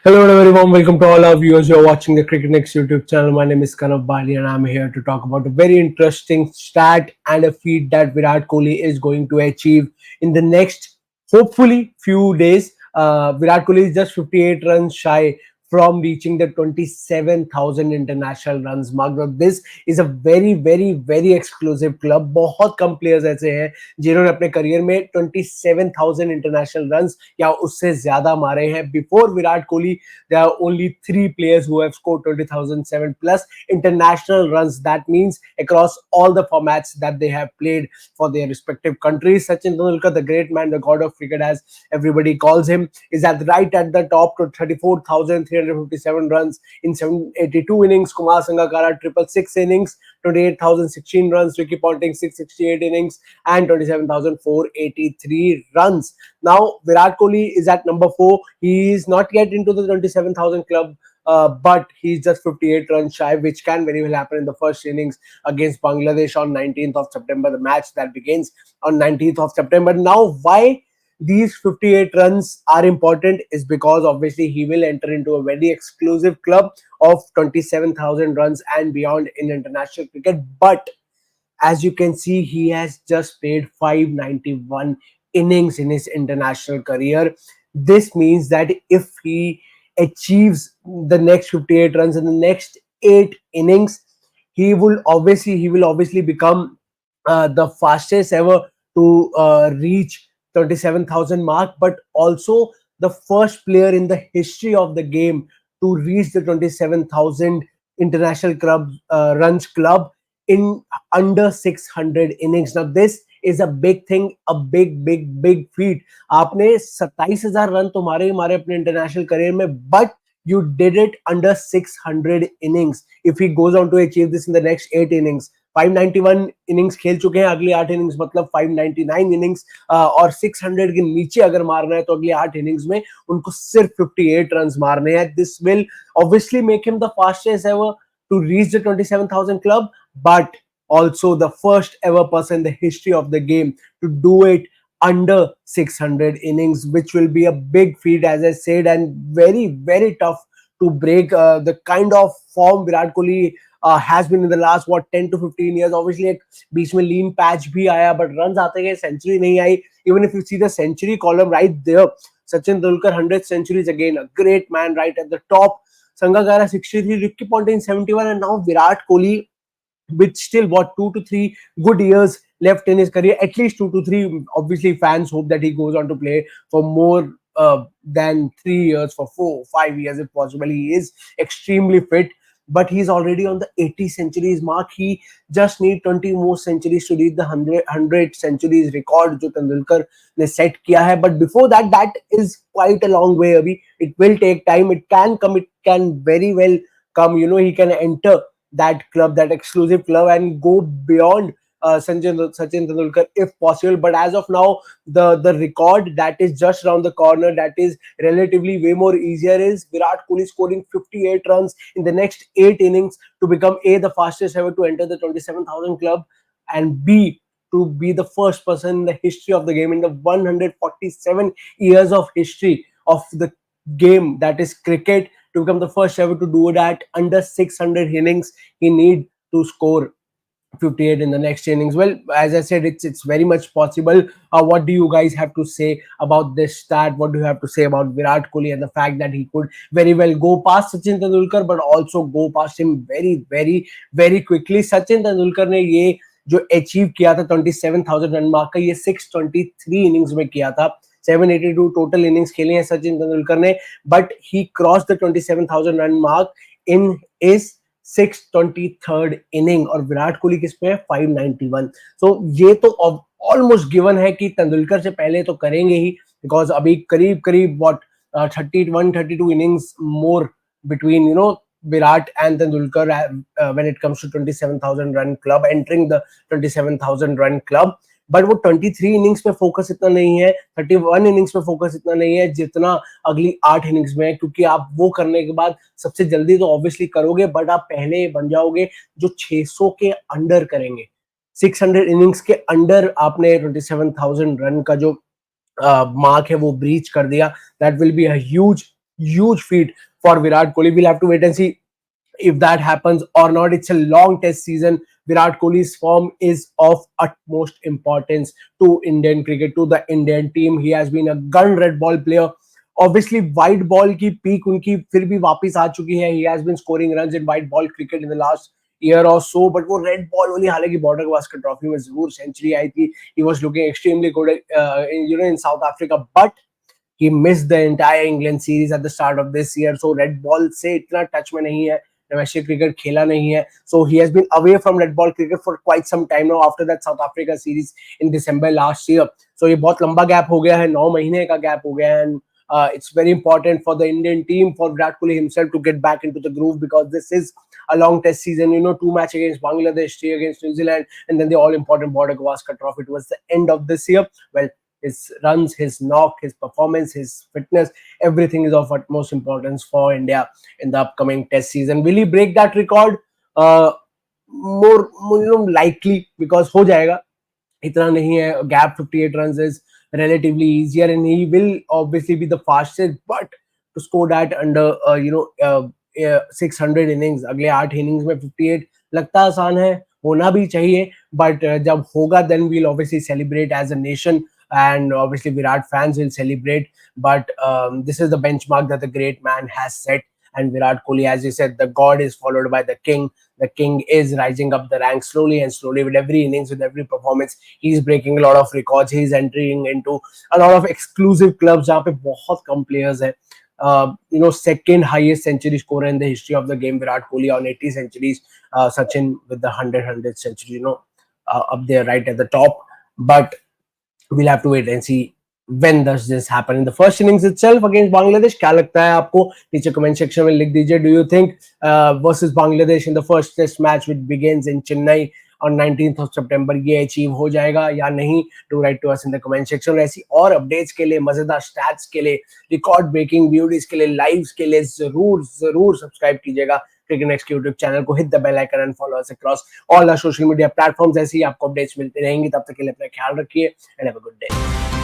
Hello and a very warm welcome to all our viewers who are watching the Cricket Next YouTube channel. My name is Kanav Bali and I'm here to talk about a very interesting stat and a feat that Virat Kohli is going to achieve in the next, hopefully, few days. Virat Kohli is just 58 runs shy from reaching the 27,000 international runs mark. Now, this is a very exclusive club. बहुत कम players ऐसे हैं जिन्होंने अपने career में 27,000 international runs या उससे ज्यादा मारे हैं. Before Virat Kohli there are only three players who have scored 20,007 plus international runs. That means across all the formats that they have played for their respective countries. Sachin Tendulkar, the great man, the god of cricket as everybody calls him, is right at the top to 34,357 runs in 782 innings. Kumar Sangakkara triple six innings, 28,016 runs. Ricky Ponting 668 innings and 27,483 runs. Now Virat Kohli is at number 4. He is not yet into the 27,000 club, but he's just 58 runs shy, which can very well happen in the first innings against Bangladesh on 19th of September, the match that begins on 19th of September. Now, why these 58 runs are important is because obviously he will enter into a very exclusive club of 27,000 runs and beyond in international cricket. But as you can see, he has just played 591 innings in his international career. This means that if he achieves the next 58 runs in the next 8 innings, he will obviously become the fastest ever to reach 27,000 mark, but also the first player in the history of the game to reach the 27,000 international club runs club in under 600 innings. Now this is a big thing, a big feat. आपने 27,000 run तो मारे ही मारे अपने international career में, but you did it under 600 innings. If he goes on to achieve this in the next 8 innings, 591 innings खेल चुके हैं, अगली 8 इनिंग्स मतलब 599 इनिंग्स, और 600 के नीचे अगर मारना है तो अगली 8 इनिंग्स में उनको सिर्फ 58 रन मारने हैं. This will obviously make him the fastest ever to reach the 27,000 club, but also the first ever person in the history of the game to do it under 600 innings, which will be a big feat, as I said, and very tough to break. The kind of form Virat Kohli has been in the last 10 to 15 years. Obviously एक बीच में lean patch भी आया, but runs आते गए, century नहीं आई. Even if you see the century column right there, Sachin Tendulkar 100 centuries again, a great man right at the top. Sangakkara 63, Ricky Ponting 71, and now Virat Kohli with still 2 to 3 good years left in his career, at least 2 to 3. Obviously, fans hope that he goes on to play for more than 3 years, for 4 5 years if possible. He is extremely fit, but he's already on the 80 centuries mark. He just need 20 more centuries to reach the 100 centuries record जो तेंदुलकर ने set किया है. But before that, that is quite a long way away. It will take time. It can come. It can very well come. He can enter that club, that exclusive club, and go beyond Sachin Tendulkar if possible. But as of now, the record that is just around the corner, that is relatively way more easier, is Virat Kohli scoring 58 runs in the next 8 innings to become A, the fastest ever to enter the 27,000 club, and B, to be the first person in the history of the game, in the 147 years of history of the game, that is cricket, to become the first ever to do that under 600 innings. He need to score 58 in the next innings. Well, as I said, it's very much possible. What do you guys have to say about this stat? What do you have to say about Virat Kohli and the fact that he could very well go past Sachin Tendulkar, but also go past him very quickly? Sachin Tendulkar ने ये जो achieve किया था 27,000 run mark का, ये 623 innings में किया था. 782 टोटल इनिंग्स खेले हैं सचिन तेंदुलकर ने, but he cross the 27,000 run mark in is 623rd inning, और विराट कोहली किस पे है 591. सो ये तो ऑलमोस्ट गिवन है कि तेंदुलकर से पहले तो करेंगे ही, बिकॉज अभी करीब 31-32 innings more between Virat and Tendulkar when it comes to 27,000 run club, entering the 27,000 run club. But वो 23 इनिंग्स पे फोकस इतना नहीं है, 31 इनिंग्स पे फोकस इतना नहीं है जितना अगली 8 इनिंग्स में है, क्योंकि आप वो करने के बाद सबसे जल्दी तो ऑब्वियसली करोगे, बट आप पहले बन जाओगे जो 600 के अंडर करेंगे. 600 इनिंग्स के अंडर आपने 27,000 रन का जो मार्क है वो ब्रीच कर दिया. That will be a huge huge feat for Virat Kohli. We'll have to wait and see if that happens or not. It's a long test season. Virat Kohli's form is of utmost importance to Indian cricket, to the Indian team. He has been a gun red ball player. Obviously, white ball की peak उनकी फिर भी वापस आ चुकी है. He has been scoring runs in white ball cricket in the last year or so. But वो red ball वाली, हालांकि border गवास्कर ट्रॉफी में जरूर सेंचुरी आई थी. He was looking extremely good, in South Africa. But he missed the entire England series at the start of this year. So red ball से इतना touch में नहीं है. Domestic cricket खेला नहीं है. So he has been away from red ball cricket for quite some time now after that South Africa series in December last year. So ये बहुत लंबा गैप हो गया है, 9 महीने का गैप हो गया है. And it's very important for the Indian team, for Virat Kohli himself to get back into the groove, because this is a long test season. 2 match against Bangladesh, 3 against New Zealand, and then the all important Border Gavaskar Trophy towards the end of this year. Well, his runs, his knock, his performance, his fitness, everything is of utmost importance for India in the upcoming test season. Will he break that record? More likely, because हो जाएगा. इतना नहीं है. Gap 58 runs is relatively easier, and he will obviously be the fastest. But to score that under 600 innings, अगले 8 innings में 58 लगता आसान है, होना भी चाहिए. But जब होगा, then we'll obviously celebrate as a nation, and obviously Virat fans will celebrate. But this is the benchmark that the great man has set. And Virat Kohli, as you said, the god is followed by the king. The king is rising up the ranks slowly and slowly with every innings, with every performance. He's breaking a lot of records. He's entering into a lot of exclusive clubs जहाँ पे बहुत कम players हैं. Second highest century scorer in the history of the game, Virat Kohli on 80 centuries. Sachin with the 100 century, up there right at the top. But we'll have to wait and see when does this happen. In the first innings itself against Bangladesh, क्या लगता है आपको? नीचे comment section में लिख दीजिए. Do you think versus Bangladesh in the first test match which begins in Chennai on 19th of September ये achieve हो जाएगा या नहीं? Do write to us in the comment section. ऐसी और अपडेट्स के लिए, मजेदार स्टैट्स के लिए, रिकॉर्ड ब्रेकिंग वीडियोस के लिए, लाइव्स के लिए जरूर सब्सक्राइब कीजिएगा क्रिकेट नेक्स्ट यूट्यूब चैनल को. Hit the bell icon and follow us across all the social media platforms. ऐसी आपको अपडेट्स मिलती रहेंगी. तब तक के लिए अपना ख्याल रखिए and have a good day.